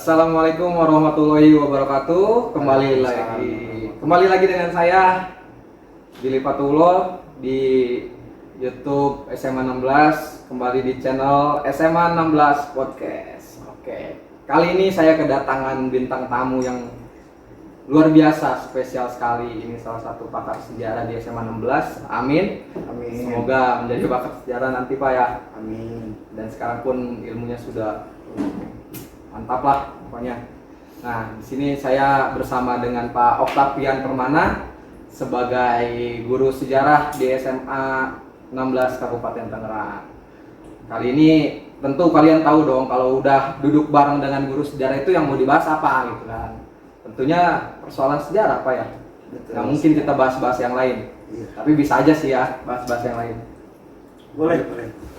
Assalamualaikum warahmatullahi wabarakatuh. Kembali lagi dengan saya Billy Fatullah di YouTube SMA 16, kembali di channel SMA 16 Podcast. Oke. Kali ini saya kedatangan bintang tamu yang luar biasa, spesial sekali. Ini salah satu pakar sejarah di SMA 16. Amin. Amin. Semoga menjadi pakar sejarah nanti Pak ya. Amin. Dan sekarang pun ilmunya sudah mantap lah pokoknya. Nah, di sini saya bersama dengan Pak Octavian Permana sebagai guru sejarah di SMA 16 Kabupaten Tangerang. Kali ini tentu kalian tahu dong kalau udah duduk bareng dengan guru sejarah itu yang mau dibahas apa gitu kan. Tentunya persoalan sejarah Pak ya. Betul. Nggak mungkin kita bahas-bahas yang lain. Iya. Tapi bisa aja sih ya bahas-bahas yang lain. Boleh.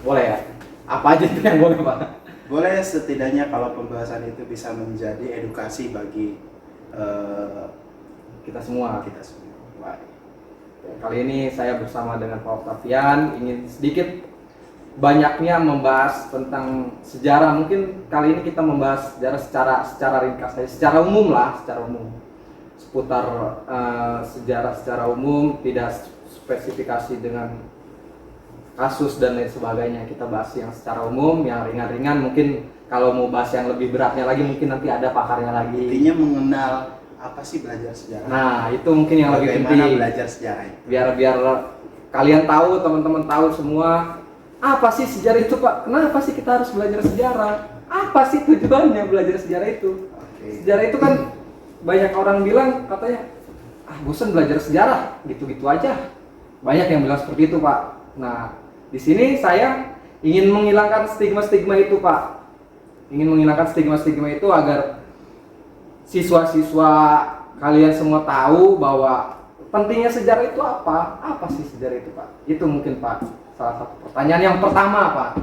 Boleh ya? Apa aja itu yang boleh Pak? Boleh, setidaknya kalau pembahasan itu bisa menjadi edukasi bagi Kita semua. Baik. Kali ini saya bersama dengan Pak Octavian ingin sedikit banyaknya membahas tentang sejarah. Mungkin kali ini kita membahas sejarah secara ringkas saja, secara umum seputar sejarah secara umum, tidak spesifikasi dengan kasus dan lain sebagainya. Kita bahas yang secara umum, yang ringan-ringan. Mungkin kalau mau bahas yang lebih beratnya lagi mungkin nanti ada pakarnya lagi. Intinya mengenal apa sih belajar sejarah. Nah, itu mungkin yang lebih penting. Bagaimana belajar sejarah itu. Biar kalian tahu, teman-teman tahu semua, apa sih sejarah itu Pak? Kenapa sih kita harus belajar sejarah? Apa sih tujuannya belajar sejarah itu? Oke. Sejarah itu kan banyak orang bilang katanya, bosan belajar sejarah, gitu-gitu aja. Banyak yang bilang seperti itu Pak. Nah, di sini saya ingin menghilangkan stigma-stigma itu Pak. Ingin menghilangkan stigma-stigma itu agar siswa-siswa kalian semua tahu bahwa pentingnya sejarah itu apa? Apa sih sejarah itu Pak? Itu mungkin Pak salah satu pertanyaan yang pertama Pak.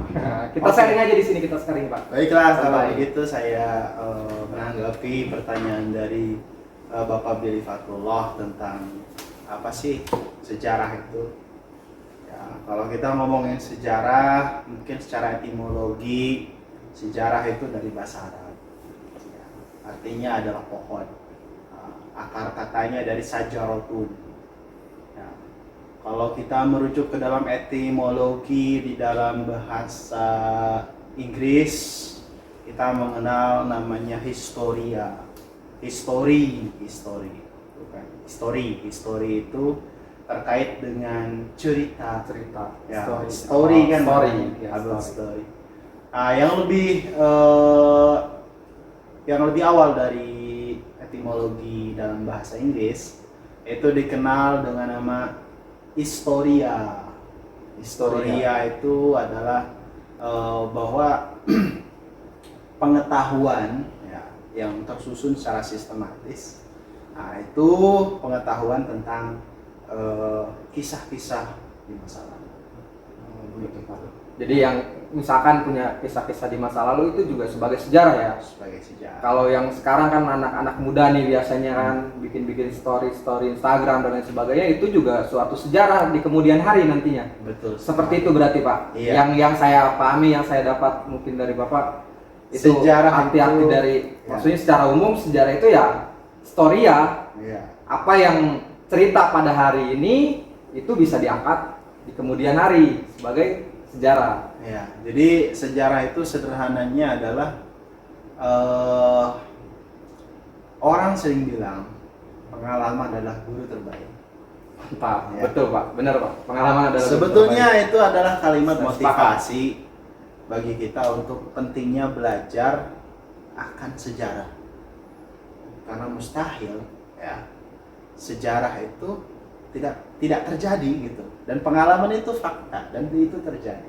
Kita sharing aja di sini, kita sharing Pak. Baiklah, kalau begitu saya menanggapi pertanyaan dari Bapak Billy Fatullah tentang apa sih sejarah itu. Ya, kalau kita ngomongin sejarah, mungkin secara etimologi, sejarah itu dari bahasa Arab. Ya, artinya adalah pohon. Akar katanya dari sajarotun. Ya, kalau kita merujuk ke dalam etimologi di dalam bahasa Inggris, kita mengenal namanya historia. History itu terkait dengan cerita. Ya, story kan, story. Nah, yang lebih awal dari etimologi dalam bahasa Inggris itu dikenal dengan nama historia. Historia itu adalah bahwa pengetahuan ya, yang tersusun secara sistematis. Nah, itu pengetahuan tentang kisah-kisah di masa lalu. Jadi yang misalkan punya kisah-kisah di masa lalu itu juga sebagai sejarah ya. Sebagai sejarah. Kalau yang sekarang kan anak-anak muda nih biasanya kan bikin story Instagram dan lain sebagainya, itu juga suatu sejarah di kemudian hari nantinya. Betul. Seperti itu berarti Pak. Iya. Yang saya pahami, yang saya dapat mungkin dari Bapak itu sejarah arti-arti itu, dari ya. Maksudnya secara umum sejarah itu ya storia. Iya. Apa yang cerita pada hari ini itu bisa diangkat di kemudian hari sebagai sejarah. Ya, jadi sejarah itu sederhananya adalah orang sering bilang pengalaman adalah guru terbaik. Mantap, Ya. betul Pak, benar Pak. Pengalaman adalah Sebetulnya itu adalah kalimat Saya motivasi bagi kita untuk pentingnya belajar akan sejarah. Karena mustahil ya sejarah itu tidak terjadi gitu. Dan pengalaman itu fakta dan itu terjadi.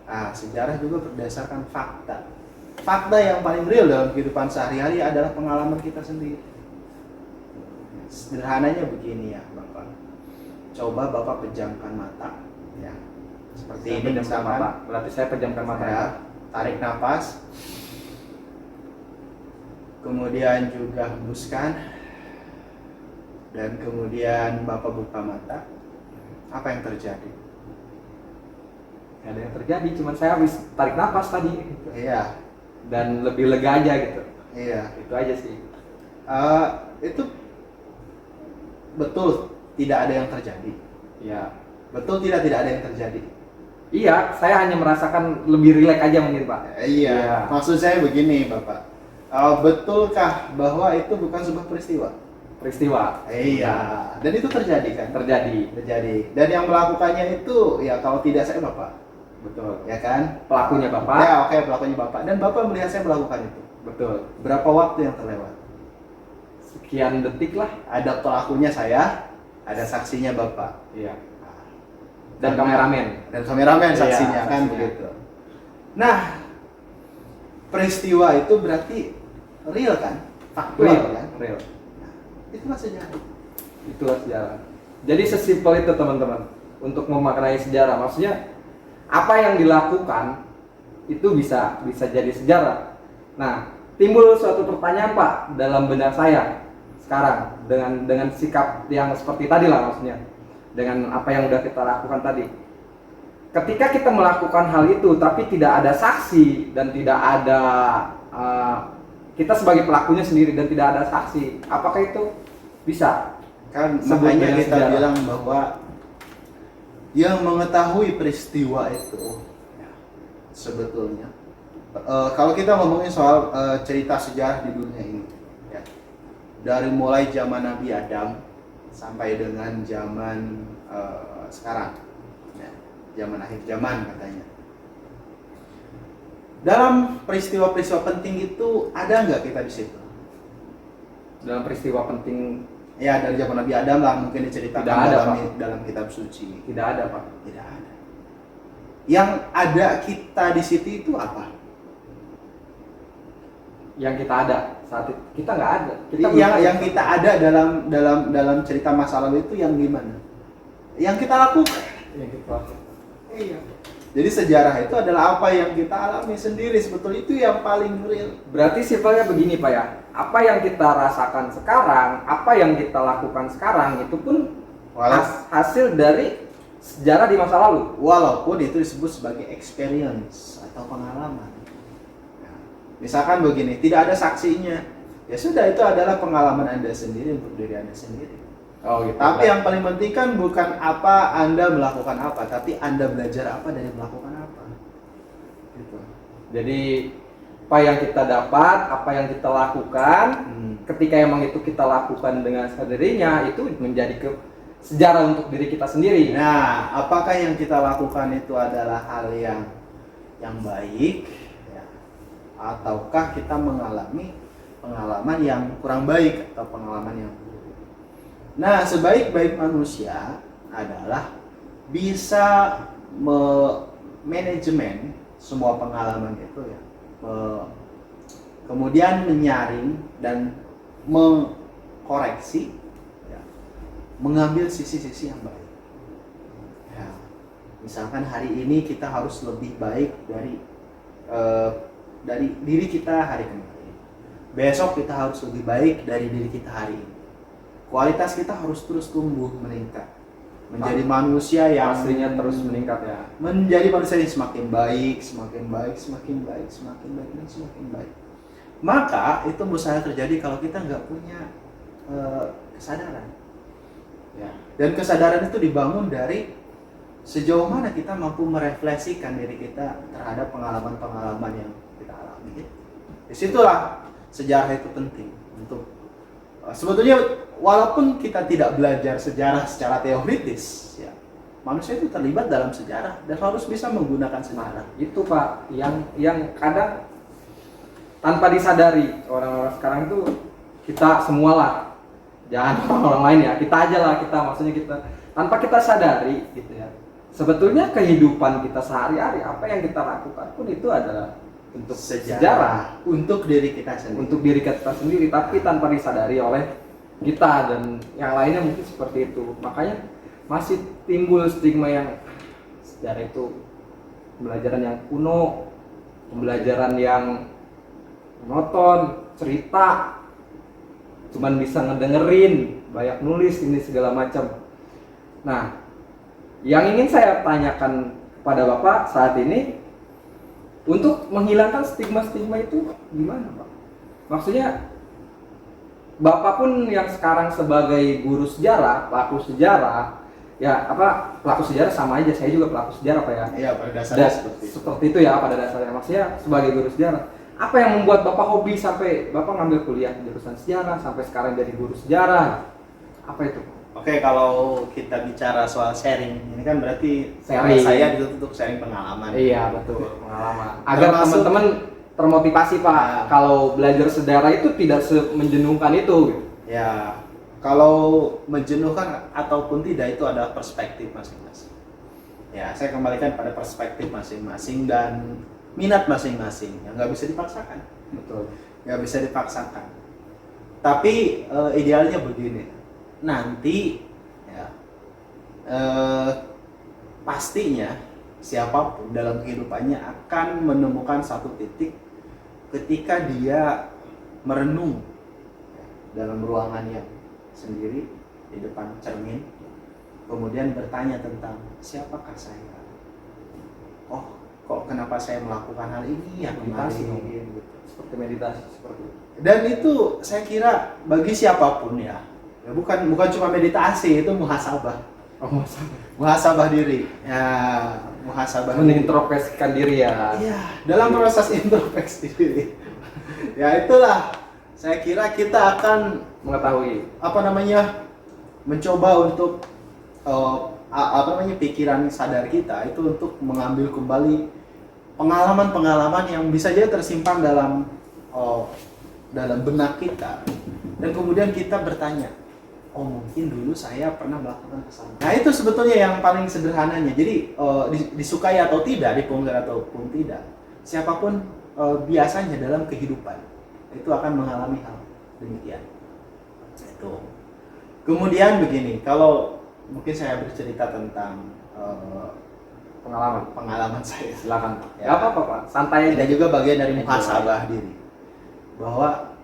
Nah, sejarah juga berdasarkan fakta. Fakta yang paling real dalam kehidupan sehari-hari adalah pengalaman kita sendiri. Sederhananya begini ya, Bapak. Coba Bapak pejamkan mata, ya. Seperti saya ini pejamkan misalkan. mata. Berarti saya pejamkan mata Ya, tarik nafas. Kemudian juga hembuskan. Dan kemudian Bapak buka mata. Apa yang terjadi? Gak ada yang terjadi, cuman saya habis tarik nafas tadi. Iya. Dan lebih lega aja gitu. Iya. Itu aja sih. Itu betul tidak ada yang terjadi. Ya. Betul tidak ada yang terjadi. Iya, saya hanya merasakan lebih rileks aja mungkin Pak. Iya. Maksud saya begini Bapak. Betulkah bahwa itu bukan sebuah peristiwa? Peristiwa. Iya. Dan itu terjadi kan? Terjadi. Dan yang melakukannya itu ya kalau tidak saya Bapak. Betul. Ya kan? Pelakunya Bapak. Ya oke, pelakunya Bapak. Dan Bapak melihat saya melakukan itu. Betul. Berapa waktu yang terlewat? Sekian detik lah. Ada pelakunya saya, ada saksinya Bapak. Iya. Dan kameramen. Dan kameramen saksinya Iya, kan saksinya. begitu. Nah, peristiwa itu berarti real kan? Faktual kan? Real. Itulah sejarah. Itulah sejarah. Jadi sesimpel itu teman-teman untuk memaknai sejarah. Maksudnya apa yang dilakukan itu bisa jadi sejarah. Nah, timbul suatu pertanyaan Pak dalam benak saya sekarang dengan sikap yang seperti tadi lah maksudnya. Dengan apa yang udah kita lakukan tadi. Ketika kita melakukan hal itu tapi tidak ada saksi dan tidak ada kita sebagai pelakunya sendiri dan tidak ada saksi, apakah itu bisa? Kan Sebut makanya dengan kita sejarah. bilang bahwa yang mengetahui peristiwa itu ya, sebetulnya kalau kita ngomongin soal cerita sejarah di dunia ini ya, dari mulai zaman Nabi Adam sampai dengan zaman sekarang ya, zaman akhir zaman katanya. Dalam peristiwa-peristiwa penting itu ada nggak kita di situ? Dalam peristiwa penting Ya dari zaman Nabi Adam lah mungkin diceritakan Tidak ada, dalam kitab suci. tidak ada Pak. Tidak ada. Yang ada kita di situ itu apa? Yang kita ada saat itu kita nggak ada. Kita Yang kita ada dalam cerita masa lalu itu yang gimana? Yang kita lakukan. yang kita lakukan. Iya. Jadi sejarah itu adalah apa yang kita alami sendiri, sebetulnya itu yang paling real. Berarti simpelnya begini Pak ya. Apa yang kita rasakan sekarang, apa yang kita lakukan sekarang itu pun hasil dari sejarah di masa lalu. Walaupun itu disebut sebagai experience atau pengalaman. Nah, misalkan begini, tidak ada saksinya. Ya sudah, itu adalah pengalaman Anda sendiri untuk diri Anda sendiri. Oh gitu. Tapi yang paling penting kan bukan apa Anda melakukan apa, tapi Anda belajar apa dari melakukan apa. Gitu. Jadi apa yang kita dapat, apa yang kita lakukan, ketika emang itu kita lakukan dengan sendirinya, itu menjadi sejarah untuk diri kita sendiri. Nah, apakah yang kita lakukan itu adalah hal yang baik, ya, ataukah kita mengalami pengalaman yang kurang baik atau pengalaman yang buruk? Nah, sebaik-baik manusia adalah bisa manajemen semua pengalaman itu ya. Kemudian menyaring dan mengkoreksi ya, mengambil sisi-sisi yang baik ya, misalkan hari ini kita harus lebih baik dari diri kita hari kemarin, besok kita harus lebih baik dari diri kita hari ini, kualitas kita harus terus tumbuh meningkat menjadi manusia yang Pastinya terus meningkat ya. menjadi manusia yang semakin baik, semakin baik, semakin baik, semakin baik, dan semakin baik. Maka itu mustahil terjadi kalau kita nggak punya kesadaran. Ya. Dan kesadaran itu dibangun dari sejauh mana kita mampu merefleksikan diri kita terhadap pengalaman-pengalaman yang kita alami. Disitulah sejarah itu penting untuk sebetulnya walaupun kita tidak belajar sejarah secara teoritis, ya, manusia itu terlibat dalam sejarah dan harus bisa menggunakan sejarah. Itu Pak, yang kadang tanpa disadari orang-orang sekarang itu kita semualah, jangan orang lain ya, kita aja lah, maksudnya kita tanpa kita sadari gitu ya. Sebetulnya kehidupan kita sehari-hari, apa yang kita lakukan pun itu adalah untuk sejarah untuk diri kita sendiri. untuk diri kita sendiri, tapi tanpa disadari oleh kita dan yang lainnya mungkin seperti itu. Makanya masih timbul stigma yang sejarah itu pembelajaran yang kuno, pembelajaran yang monoton, cerita, cuman bisa ngedengerin, banyak nulis ini segala macam. Nah, yang ingin saya tanyakan kepada Bapak saat ini, untuk menghilangkan stigma-stigma itu gimana Pak? maksudnya Bapak pun yang sekarang sebagai guru sejarah, pelaku sejarah, ya apa pelaku sejarah sama aja, saya juga pelaku sejarah Pak ya. Iya, pada dasarnya Seperti itu ya pada dasarnya. Maksudnya sebagai guru sejarah, apa yang membuat Bapak hobi sampai Bapak ngambil kuliah jurusan sejarah sampai sekarang jadi guru sejarah? Apa itu? Oke, kalau kita bicara soal sharing, ini kan berarti Sharing. saya dituntut untuk sharing pengalaman. Iya betul, pengalaman. Agar Termasuk- teman-teman termotivasi Pak, Nah. kalau belajar sejarah itu tidak menjenuhkan itu. Gitu. Ya, kalau menjenuhkan ataupun tidak itu adalah perspektif masing-masing. Ya, saya kembalikan pada perspektif masing-masing dan minat masing-masing yang nggak bisa dipaksakan. Betul. Nggak bisa dipaksakan. Tapi idealnya begini, nanti ya pastinya siapapun dalam kehidupannya akan menemukan satu titik ketika dia merenung ya, dalam ruangannya sendiri di depan cermin, kemudian bertanya tentang siapakah saya? Oh, kok kenapa saya melakukan hal ini ya Meditasi kemarin? mungkin gitu. Seperti meditasi seperti itu. Dan itu saya kira bagi siapapun ya bukan cuma meditasi, itu muhasabah. Oh, masa Muhasabah diri. Ya, muhasabah diri. menintrospeksikan diri ya. Iya, dalam proses introspeksi diri. Ya itulah, saya kira kita akan Mengetahui. mencoba untuk pikiran sadar kita itu untuk mengambil kembali pengalaman-pengalaman yang bisa jadi tersimpan dalam benak kita, dan kemudian kita bertanya, oh mungkin dulu saya pernah melakukan kesalahan. Nah itu sebetulnya yang paling sederhananya. Jadi disukai atau tidak, dipungkiri ataupun tidak, siapapun biasanya dalam kehidupan itu akan mengalami hal demikian. Itu. Kemudian begini, kalau mungkin saya bercerita tentang pengalaman saya. Silakan Pak. Ya. Gak apa-apa Pak, santai Ini aja. juga bagian dari muhasabah diri. Bahwa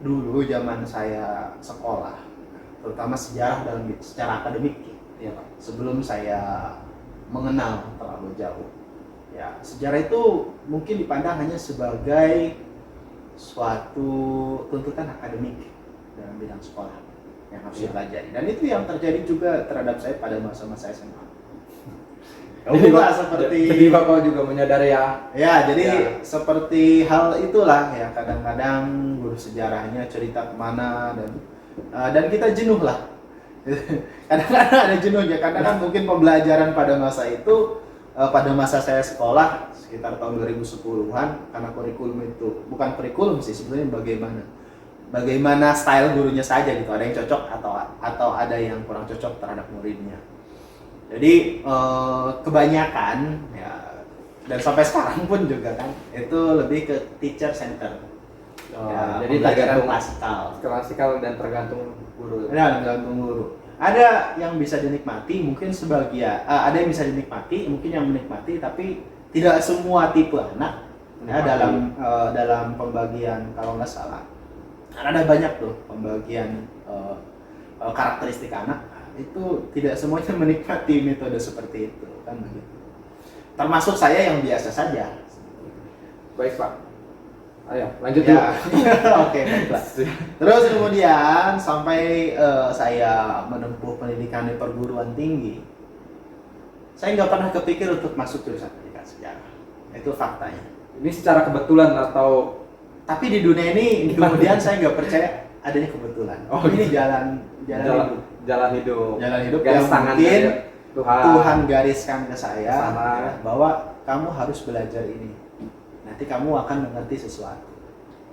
dulu zaman saya sekolah, terutama sejarah secara akademik, Iya Pak. sebelum saya mengenal terlalu jauh, ya sejarah itu mungkin dipandang hanya sebagai suatu tuntutan akademik dalam bidang sekolah yang harus dipelajari, dan itu yang terjadi juga terhadap saya pada masa-masa SMA. Itulah seperti Jadi Bapak juga menyadari ya. ya, jadi Ya. seperti hal itulah ya, kadang-kadang guru sejarahnya cerita kemana dan kita jenuh lah. Kadang-kadang ada jenuhnya, karena kan mungkin pembelajaran pada masa itu, pada masa saya sekolah sekitar tahun 2010-an, karena kurikulum itu bukan kurikulum sih sebenarnya, bagaimana style gurunya saja gitu, ada yang cocok atau ada yang kurang cocok terhadap muridnya. Jadi kebanyakan ya, dan sampai sekarang pun juga kan itu lebih ke teacher center. Jadi pembelajaran tergantung klasikal dan tergantung guru. Ya, tergantung guru. Ada yang bisa dinikmati, mungkin sebagian, ada yang bisa dinikmati, mungkin yang menikmati, tapi tidak semua tipe anak ya, dalam pembagian, kalau nggak salah. Karena ada banyak tuh pembagian karakteristik anak, itu tidak semuanya menikmati metode seperti itu, kan begitu. Termasuk saya yang biasa saja. Baik Pak. Ayo lanjut Ya. dulu. Oke, baiklah. Terus kemudian sampai saya menempuh pendidikan di perguruan tinggi, saya nggak pernah kepikir untuk masuk jurusan pendidikan sejarah. Itu faktanya. Ini secara kebetulan atau Tapi di dunia ini kemudian saya nggak percaya adanya kebetulan. Oh, ini gitu. jalan hidup. jalan hidup. Jalan hidup Garis yang tangan mungkin dari Tuhan gariskan ke saya Kesana. ya, bahwa kamu harus belajar ini. Nanti kamu akan mengerti sesuatu.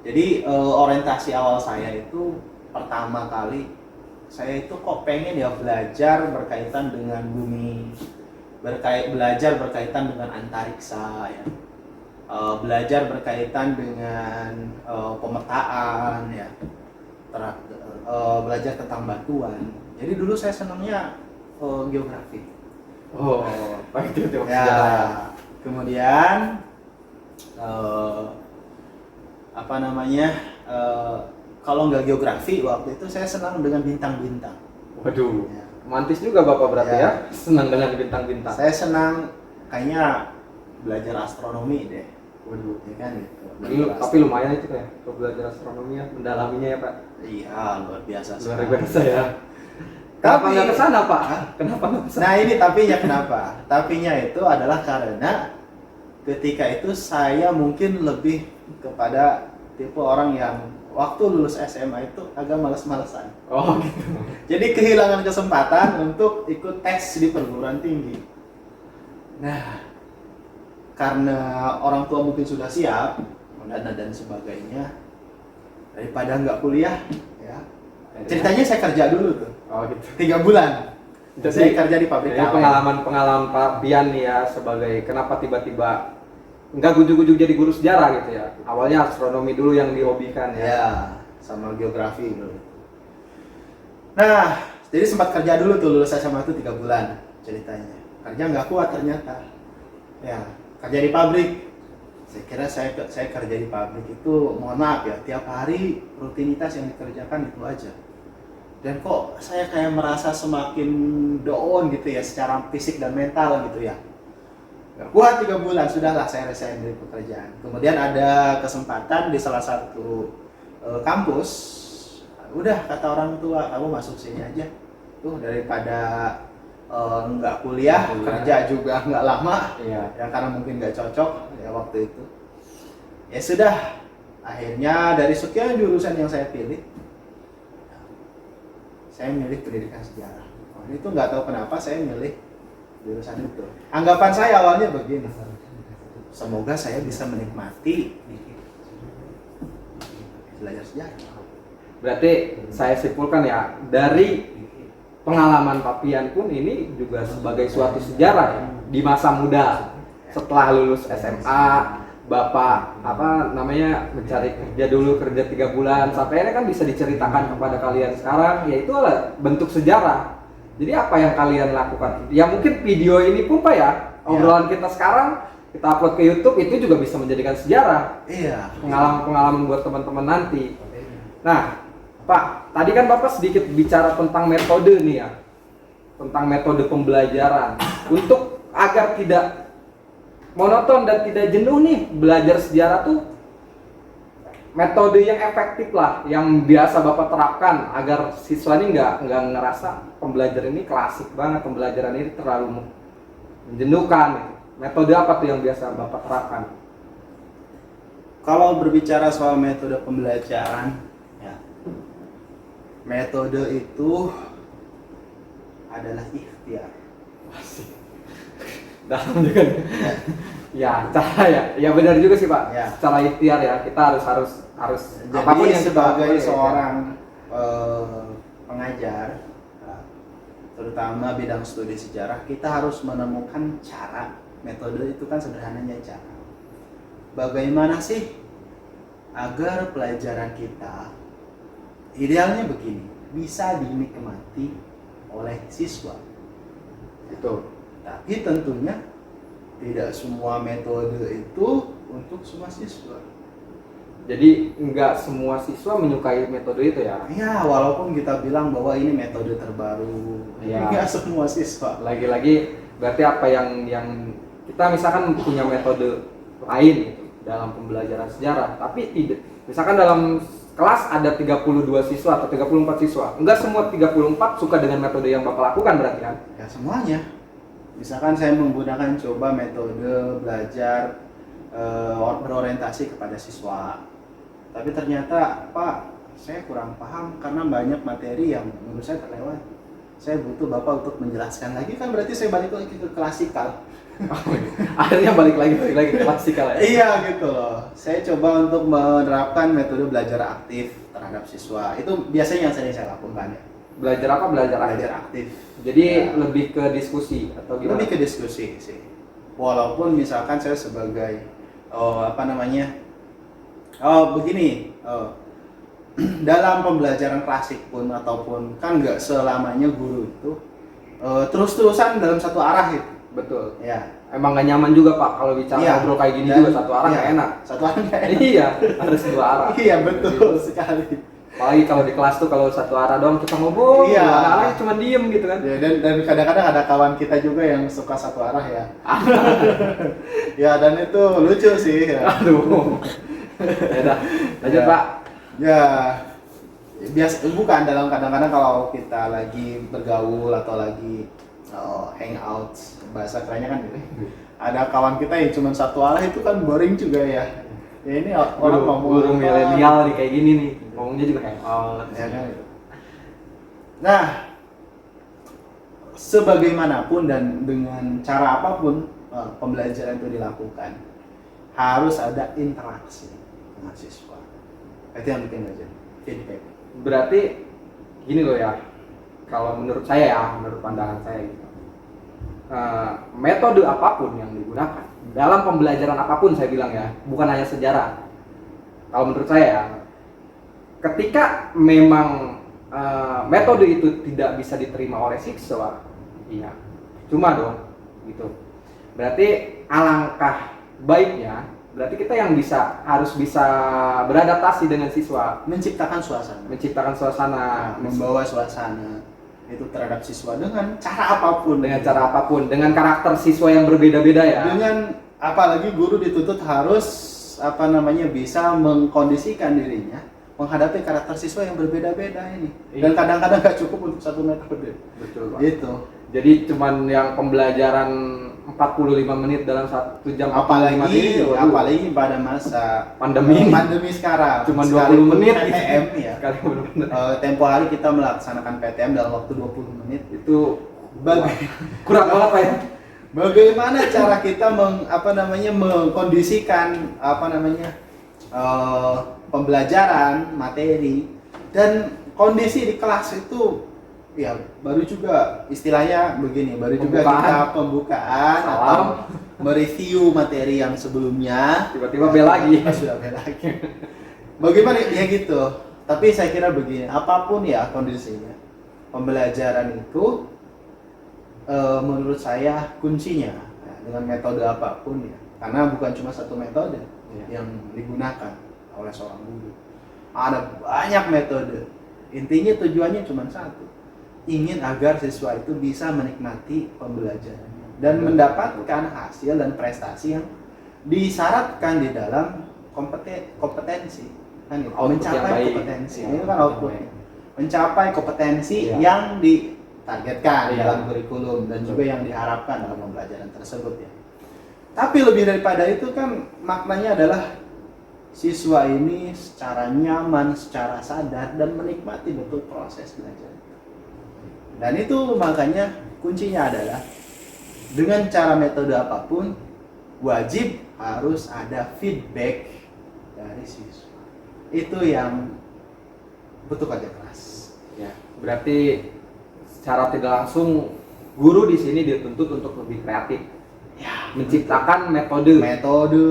Jadi orientasi awal saya itu pertama kali saya itu kok pengen ya belajar berkaitan dengan bumi, belajar berkaitan dengan antariksa ya. Belajar berkaitan dengan pemetaan ya. Belajar tentang batuan. Jadi dulu saya senangnya geografi. Oh, baik itu Ya, kemudian kalau nggak geografi, waktu itu saya senang dengan bintang-bintang. Waduh. Ya. Romantis juga Bapak berarti Ya. ya. Senang dengan bintang-bintang. Saya senang kayaknya belajar astronomi deh. Waduh, ya kan gitu. Tapi lumayan itu ya, kalau belajar astronomi ya, mendalaminya ya Pak. Iya, luar biasa Luar sekali. biasa ya. Kenapa Tapi- nggak kesana Pak? Kenapa nggak kesana? Nah ini tapinya kenapa? Tapinya itu adalah karena ketika itu saya mungkin lebih kepada tipe orang yang waktu lulus SMA itu agak males-malesan. Oh gitu. Jadi kehilangan kesempatan untuk ikut tes di perguruan tinggi. Nah, karena orang tua mungkin sudah siap, dana dan sebagainya, daripada nggak kuliah, ya. Ceritanya saya kerja dulu tuh, Oh gitu. 3 bulan. Jadi- Saya kerja di pabrik Jadi kaleng. pengalaman Pak Pian nih ya sebagai kenapa tiba-tiba nggak gujuk-gujuk jadi guru sejarah gitu ya. Awalnya astronomi dulu yang dihobikan ya. Ya, sama geografi dulu. Nah, jadi sempat kerja dulu tuh lulus SMA itu 3 bulan ceritanya. Kerja nggak kuat ternyata. Ya, kerja di pabrik. Saya kira saya kerja di pabrik itu, mohon maaf ya, tiap hari rutinitas yang dikerjakan itu aja. Dan kok saya kayak merasa semakin down gitu ya, secara fisik dan mental gitu ya. Nggak kuat 3 bulan, sudahlah saya resign dari pekerjaan. Kemudian ada kesempatan di salah satu kampus, udah kata orang tua, kamu masuk sini aja. Tuh daripada nggak kuliah, kerja juga nggak lama, Iya. ya karena mungkin nggak cocok ya waktu itu. Ya sudah, akhirnya dari sekian jurusan yang saya pilih, saya milih pendidikan sejarah. Waktu itu nggak tahu kenapa saya milih jurusan itu. Anggapan saya awalnya begini, semoga saya bisa menikmati belajar sejarah. Berarti saya simpulkan ya dari pengalaman Pak Pian pun ini juga sebagai suatu sejarah ya di masa muda setelah lulus SMA. Bapak mencari kerja dulu, kerja 3 bulan sampai ini kan bisa diceritakan kepada kalian sekarang, yaitu adalah bentuk sejarah. Jadi apa yang kalian lakukan? Ya mungkin video ini pun Pak ya, obrolan kita sekarang kita upload ke YouTube itu juga bisa menjadikan sejarah, Iya. pengalaman-pengalaman buat teman-teman nanti. Nah, Pak, tadi kan Bapak sedikit bicara tentang metode nih ya, tentang metode pembelajaran untuk agar tidak monoton dan tidak jenuh nih belajar sejarah tuh, metode yang efektif lah yang biasa Bapak terapkan agar siswa ini nggak ngerasa pembelajaran ini klasik banget, pembelajaran ini terlalu menjenuhkan. Metode apa tuh yang biasa Bapak terapkan? Kalau berbicara soal metode pembelajaran, ya, metode itu adalah ikhtiar. Dalam juga nih. Ya, cara ya benar juga sih Pak. Ya. Secara ikhtiar ya kita harus Jadi apapun yang kita sebagai lakukan ya, seorang pengajar, terutama bidang studi sejarah, kita harus menemukan cara. Metode itu kan sederhananya cara. Bagaimana sih agar pelajaran kita idealnya begini, bisa dinikmati oleh siswa. Itu. Tapi tentunya tidak semua metode itu untuk semua siswa. Jadi nggak semua siswa menyukai metode itu ya. Ya, walaupun kita bilang bahwa ini metode terbaru, Ya. nggak semua siswa. Lagi-lagi berarti apa yang kita misalkan punya metode lain gitu dalam pembelajaran sejarah, tapi tidak. Misalkan dalam kelas ada 32 siswa atau 34 siswa. Enggak semua 34 suka dengan metode yang Bapak lakukan berarti kan? Ya semuanya. Misalkan saya menggunakan coba metode belajar berorientasi kepada siswa, tapi ternyata Pak, saya kurang paham karena banyak materi yang menurut saya terlewat. Saya butuh Bapak untuk menjelaskan lagi, kan berarti saya balik lagi ke klasikal. Akhirnya balik lagi ke klasikal ya. Iya gitu loh. Saya coba untuk menerapkan metode belajar aktif terhadap siswa. Itu biasanya yang sering saya lakukan ya. Belajar apa? Belajar Belajar aktif. aktif. Jadi Ya. lebih ke diskusi atau gimana? Lebih ke diskusi sih. Walaupun misalkan saya sebagai begini, dalam pembelajaran klasik pun ataupun kan nggak selamanya guru itu terus-terusan dalam satu arah gitu. Betul. Ya. Emang gak nyaman juga Pak kalau bicara Iya. ngobrol kayak gini Dan- juga satu arah iya. gak enak. Satu arah nggak enak. Iya, harus dua arah. Iya betul sekali. Apalagi kalau di kelas tuh kalau satu arah doang kita ngomong, Iya. anak-anaknya cuma diem gitu kan. Ya, dan kadang-kadang ada kawan kita juga yang suka satu arah ya. Ya, dan itu lucu sih ya. Aduh. Ya udah, lanjut Ya. Pak. Ya, biasa bukan dalam kadang-kadang kalau kita lagi bergaul atau lagi hangout, bahasa kerennya kan gitu. Ada kawan kita yang cuma satu arah itu kan boring juga ya. Ya ini orang ngomong Guru apa, milenial nih kayak gini nih, ngomongnya juga hangout. ya kan. Nah, sebagaimanapun dan dengan cara apapun pembelajaran itu dilakukan, harus ada interaksi dengan siswa. Itu yang bikin belajar, feedback. Berarti gini loh ya, kalau menurut saya ya, menurut pandangan saya gitu, metode apapun yang digunakan dalam pembelajaran apapun, saya bilang ya, bukan hanya sejarah. Kalau menurut saya ya, ketika memang metode itu tidak bisa diterima oleh siswa, iya, cuma dong, gitu. Berarti alangkah baiknya, berarti kita yang harus bisa beradaptasi dengan siswa, Menciptakan suasana, membawa suasana itu terhadap siswa dengan cara apapun, dengan karakter siswa yang berbeda-beda ya. Dengan apalagi guru dituntut harus bisa mengkondisikan dirinya menghadapi karakter siswa yang berbeda-beda ini. Dan kadang-kadang nggak cukup untuk satu metode. Betul Pak. Gitu. Jadi cuman yang pembelajaran 45 menit dalam 1 jam, 45 menit, Apalagi pada masa pandemi sekarang. Cuma 20 Sekalipun menit PTM ya. sekali benar-benar. Tempo hari kita melaksanakan PTM dalam waktu 20 menit. Itu kurang banget Pak ya. Bagaimana cara kita mengkondisikan pembelajaran materi dan kondisi di kelas itu ya baru juga istilahnya begini, baru juga kita pembukaan Salam. atau mereview materi yang sebelumnya, Tiba-tiba bel lagi. sudah bel lagi. Bagaimana ya gitu. Tapi saya kira begini, apapun ya kondisinya, pembelajaran itu menurut saya kuncinya ya, dengan metode apapun ya, karena bukan cuma satu metode yang digunakan oleh seorang guru, ada banyak metode. Intinya tujuannya cuma satu, ingin agar siswa itu bisa menikmati pembelajarannya dan mendapatkan hasil dan prestasi yang disyaratkan di dalam kompetensi kan gitu. Mencapai kompetensi ini kan output, mencapai kompetensi yang ditargetkan dalam kurikulum dan juga yang diharapkan dalam pembelajaran tersebut ya. Tapi lebih daripada itu kan maknanya adalah siswa ini secara nyaman, secara sadar dan menikmati betul proses belajar. Dan itu makanya kuncinya adalah dengan cara metode apapun wajib harus ada feedback dari siswa. Itu yang butuh kerja keras. Ya, berarti secara tidak langsung guru di sini dituntut untuk lebih kreatif. Ya, menciptakan metode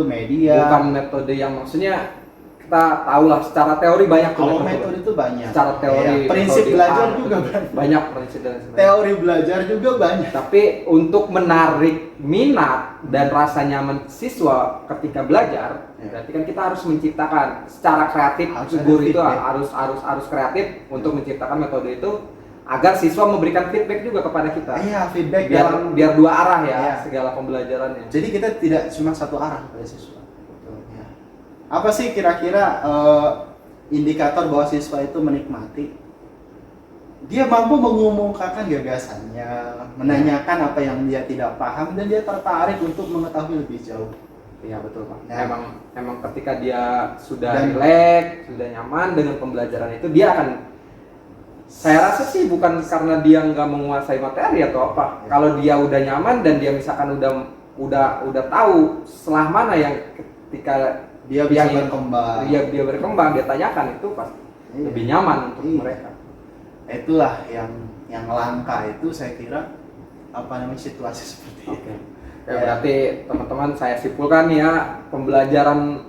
media. Bukan metode yang maksudnya kita tahulah secara teori banyak. Kalau metode itu banyak. Secara teori, prinsip metode belajar A, juga banyak prinsip dan sebagainya. Teori belajar juga banyak. Tapi untuk menarik minat dan rasa nyaman siswa ketika belajar, berarti kan kita harus menciptakan secara kreatif. Guru itu harus kreatif untuk menciptakan metode itu agar siswa memberikan feedback juga kepada kita. Iya, feedback biar dua arah ya segala pembelajarannya. Jadi kita tidak cuma satu arah pada siswa. Ya. Apa sih kira-kira indikator bahwa siswa itu menikmati? Dia mampu mengumumkakan gagasannya, menanyakan apa yang dia tidak paham dan dia tertarik untuk mengetahui lebih jauh. Iya betul Pak. Ya. Emang ketika dia sudah rileks, sudah nyaman dengan pembelajaran itu, dia akan, saya rasa sih bukan karena dia nggak menguasai materi atau apa. Ya. Kalau dia udah nyaman dan dia misalkan udah tahu setelah mana yang ketika dia bisa berkembang. Dia berkembang, dia tanyakan, itu pasti lebih nyaman untuk mereka. Itulah yang langka itu saya kira situasi seperti itu. Berarti teman-teman saya simpulkan ya, pembelajaran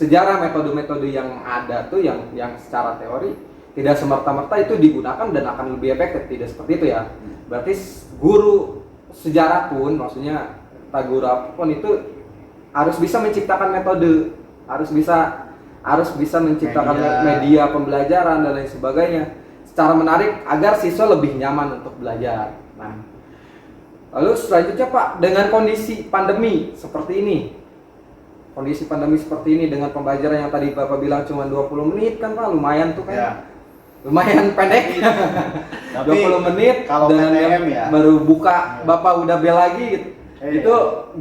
sejarah metode-metode yang ada tuh yang secara teori tidak semerta-merta itu digunakan dan akan lebih efektif, tidak seperti itu ya. Berarti guru sejarah pun, maksudnya guru apapun itu harus bisa menciptakan metode, harus bisa harus bisa menciptakan media pembelajaran dan lain sebagainya secara menarik agar siswa lebih nyaman untuk belajar. Nah, lalu selanjutnya Pak, dengan kondisi pandemi seperti ini, dengan pembelajaran yang tadi Bapak bilang cuma 20 menit kan Pak, lumayan tuh kan. Ya. Lumayan pendek. Tapi 20 menit kalau dengan PTM yang baru buka Bapak udah bel lagi gitu. Itu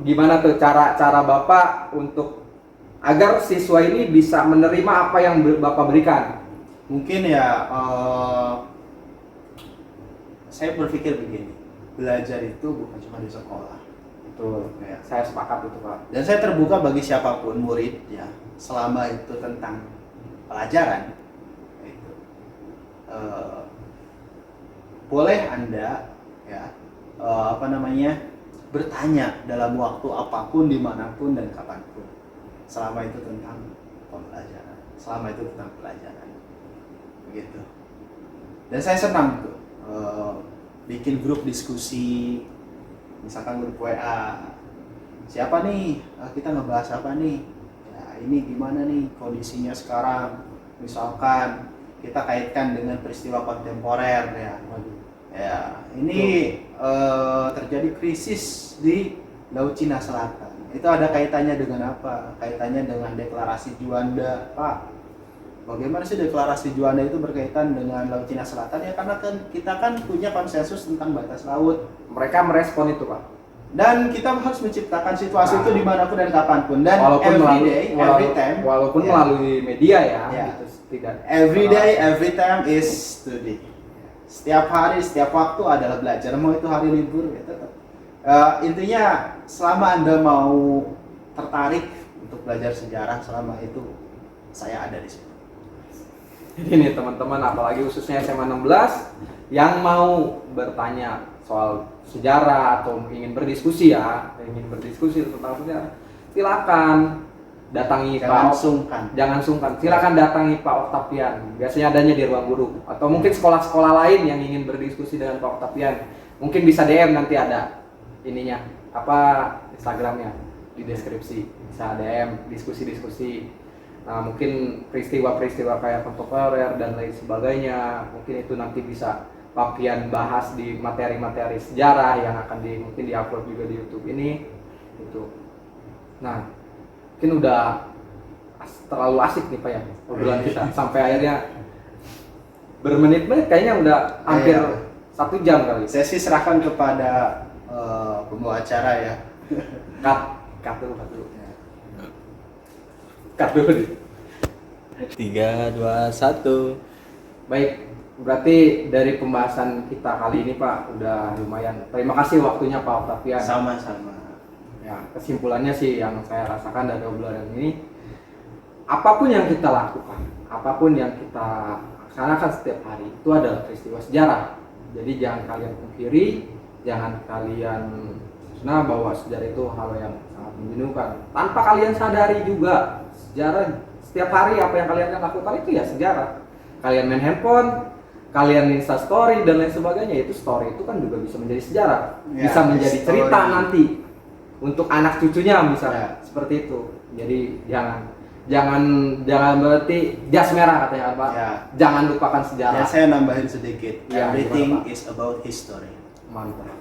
gimana tuh cara Bapak untuk agar siswa ini bisa menerima apa yang Bapak berikan? Mungkin ya saya berpikir begini, belajar itu bukan cuma di sekolah. Betul, Ya. saya sepakat itu Pak. Dan saya terbuka bagi siapapun murid ya, selama itu tentang pelajaran itu boleh Anda ya bertanya dalam waktu apapun, dimanapun dan kapanpun, selama itu tentang pembelajaran, selama itu tentang pelajaran, begitu. Dan saya senang tuh bikin grup diskusi, misalkan grup WA, siapa nih, kita ngebahas apa nih, ya ini gimana nih kondisinya sekarang, misalkan kita kaitkan dengan peristiwa kontemporer ya ini terjadi krisis di Laut Cina Selatan. Itu ada kaitannya dengan apa? Kaitannya dengan deklarasi Juanda, Pak. Bagaimana sih deklarasi Juanda itu berkaitan dengan Laut Cina Selatan? Ya karena kan kita kan punya konsensus tentang batas laut. Mereka merespon itu Pak. Dan kita harus menciptakan situasi itu dimanapun dan kapanpun. Dan walaupun walaupun melalui media ya, gitu, tidak. Every day, every time is study. Setiap hari, setiap waktu adalah belajar. Mau itu hari libur, ya tetap. Intinya selama Anda mau tertarik untuk belajar sejarah, selama itu saya ada di situ. Jadi nih teman-teman, apalagi khususnya SMA 16 yang mau bertanya soal sejarah atau ingin berdiskusi tentang sejarah, silakan datangi jangan sungkan. Silakan datangi Pak Octavian. Biasanya adanya di ruang guru atau mungkin sekolah-sekolah lain yang ingin berdiskusi dengan Pak Octavian. Mungkin bisa DM, nanti ada ininya, Instagramnya di deskripsi. Bisa DM, diskusi-diskusi. Nah, mungkin peristiwa-peristiwa kayak kontemporer dan lain sebagainya, mungkin itu nanti bisa Pak Pian bahas di materi-materi sejarah yang akan mungkin diupload juga di YouTube ini gitu. Nah, mungkin udah terlalu asik nih Pak ya obrolan kita sampai akhirnya bermenit-menit, kayaknya udah hampir 1 jam kali. Saya sih serahkan kepada pembawa acara ya. Cut dulu. 3, 2, 1. Baik, berarti dari pembahasan kita kali ini Pak udah lumayan. Terima kasih waktunya Pak Octavian. Sama-sama. Ya, kesimpulannya sih yang saya rasakan dari obrolan ini, apapun yang kita lakukan, apapun yang kita laksanakan setiap hari itu adalah peristiwa sejarah. Jadi jangan kalian pungkiri, jangan kalian bahwa sejarah itu hal yang sangat menjenuhkan. Tanpa kalian sadari juga, sejarah setiap hari apa yang kalian lakukan itu ya sejarah. Kalian main handphone, kalian Insta story dan lain sebagainya, itu story itu kan juga bisa menjadi sejarah, bisa menjadi cerita nanti untuk anak cucunya misalnya, seperti itu. Jadi jangan berarti jas merah katanya Pak. Jangan lupakan sejarah. Ya, saya nambahin sedikit. Everything is about history. Mantap.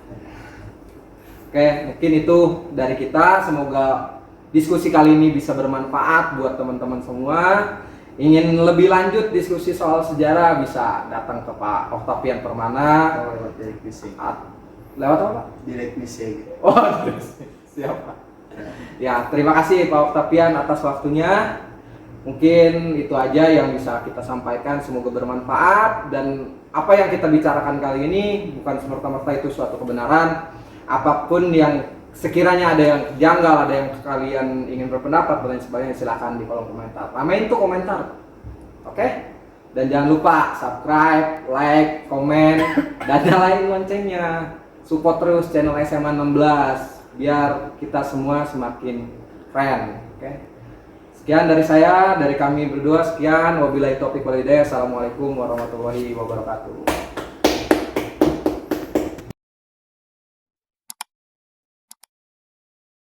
Oke, mungkin itu dari kita. Semoga diskusi kali ini bisa bermanfaat buat teman-teman semua. Ingin lebih lanjut diskusi soal sejarah, bisa datang ke Pak Octavian Permana. Lewat direct message. Lewat apa Pak? Direct message. Oh, siap Pak. Ya, terima kasih Pak Octavian atas waktunya. Mungkin itu aja yang bisa kita sampaikan, semoga bermanfaat. Dan apa yang kita bicarakan kali ini bukan semerta-merta itu suatu kebenaran. Apapun yang sekiranya ada yang janggal, ada yang kalian ingin berpendapat dan lain sebagainya, silahkan di kolom komentar. Ramein tuh komentar. Oke? Dan jangan lupa subscribe, like, komen, dan nyalain loncengnya. Support terus channel SMA 16 biar kita semua semakin keren. Oke? Sekian dari saya, dari kami berdua. Sekian, wabillahi taufiq wal hidayah. Assalamualaikum warahmatullahi wabarakatuh.